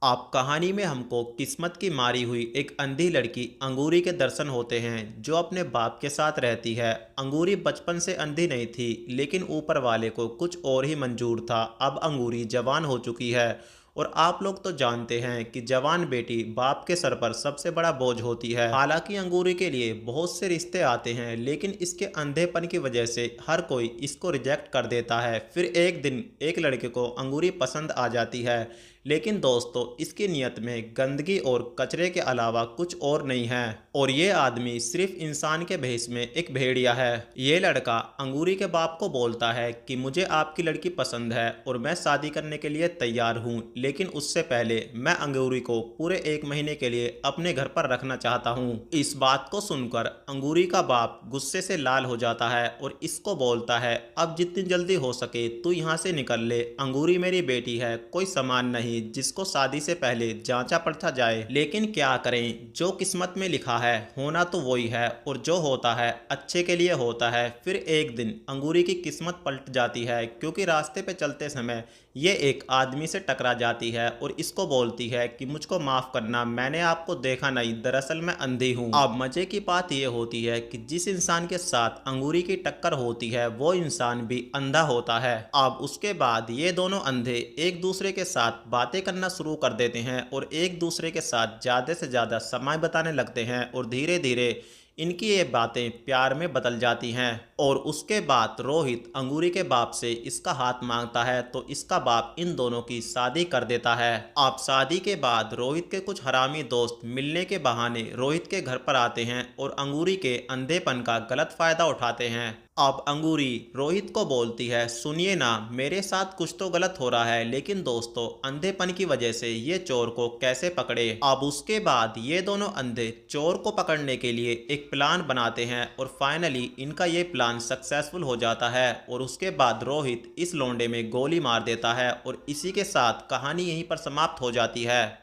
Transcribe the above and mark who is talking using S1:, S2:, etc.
S1: आप कहानी में हमको किस्मत की मारी हुई एक अंधी लड़की अंगूरी के दर्शन होते हैं जो अपने बाप के साथ रहती है। अंगूरी बचपन से अंधी नहीं थी, लेकिन ऊपर वाले को कुछ और ही मंजूर था। अब अंगूरी जवान हो चुकी है और आप लोग तो जानते हैं कि जवान बेटी बाप के सर पर सबसे बड़ा बोझ होती है। हालांकि अंगूरी के लिए बहुत से रिश्ते आते हैं, लेकिन इसके अंधेपन की वजह से हर कोई इसको रिजेक्ट कर देता है। फिर एक दिन एक लड़के को अंगूरी पसंद आ जाती है, लेकिन दोस्तों इसकी नीयत में गंदगी और कचरे के अलावा कुछ और नहीं है। और ये आदमी सिर्फ इंसान के भेष में एक भेड़िया है। ये लड़का अंगूरी के बाप को बोलता है कि मुझे आपकी लड़की पसंद है और मैं शादी करने के लिए तैयार हूँ, लेकिन उससे पहले मैं अंगूरी को पूरे 1 महीने के लिए अपने घर पर रखना चाहता हूँ। इस बात को सुनकर अंगूरी का बाप गुस्से से लाल हो जाता है और इसको बोलता है, अब जितनी जल्दी हो सके तू यहाँ से निकल ले। अंगूरी मेरी बेटी है, कोई सामान नहीं जिसको शादी से पहले जांचा परखा जाए। लेकिन क्या करें, जो किस्मत में लिखा है होना तो वही है, और जो होता है अच्छे के लिए होता है। फिर एक दिन अंगूरी की किस्मत पलट जाती है, क्योंकि रास्ते पे चलते समय ये एक आदमी से टकरा जाती है और इसको बोलती है कि मुझको माफ करना, मैंने आपको देखा नहीं, दरअसल मैं अंधी हूँ। अब मजे की बात यह होती है कि जिस इंसान के साथ अंगूरी की टक्कर होती है वो इंसान भी अंधा होता है। अब उसके बाद ये दोनों अंधे एक दूसरे के साथ बातें करना शुरू कर देते हैं और एक दूसरे के साथ ज़्यादा से ज़्यादा समय बिताने लगते हैं, और धीरे धीरे इनकी ये बातें प्यार में बदल जाती हैं। और उसके बाद रोहित अंगूरी के बाप से इसका हाथ मांगता है, तो इसका बाप इन दोनों की शादी कर देता है। अब शादी के बाद रोहित के कुछ हरामी दोस्त मिलने के बहाने रोहित के घर पर आते हैं और अंगूरी के अंधेपन का गलत फायदा उठाते हैं। अब अंगूरी रोहित को बोलती है, सुनिए ना, मेरे साथ कुछ तो गलत हो रहा है, लेकिन दोस्तों अंधेपन की वजह से ये चोर को कैसे पकड़े। अब उसके बाद ये दोनों अंधे चोर को पकड़ने के लिए एक प्लान बनाते हैं और फाइनली इनका ये प्लान सक्सेसफुल हो जाता है। और उसके बाद रोहित इस लोंडे में गोली मार देता है और इसी के साथ कहानी यहीं पर समाप्त हो जाती है।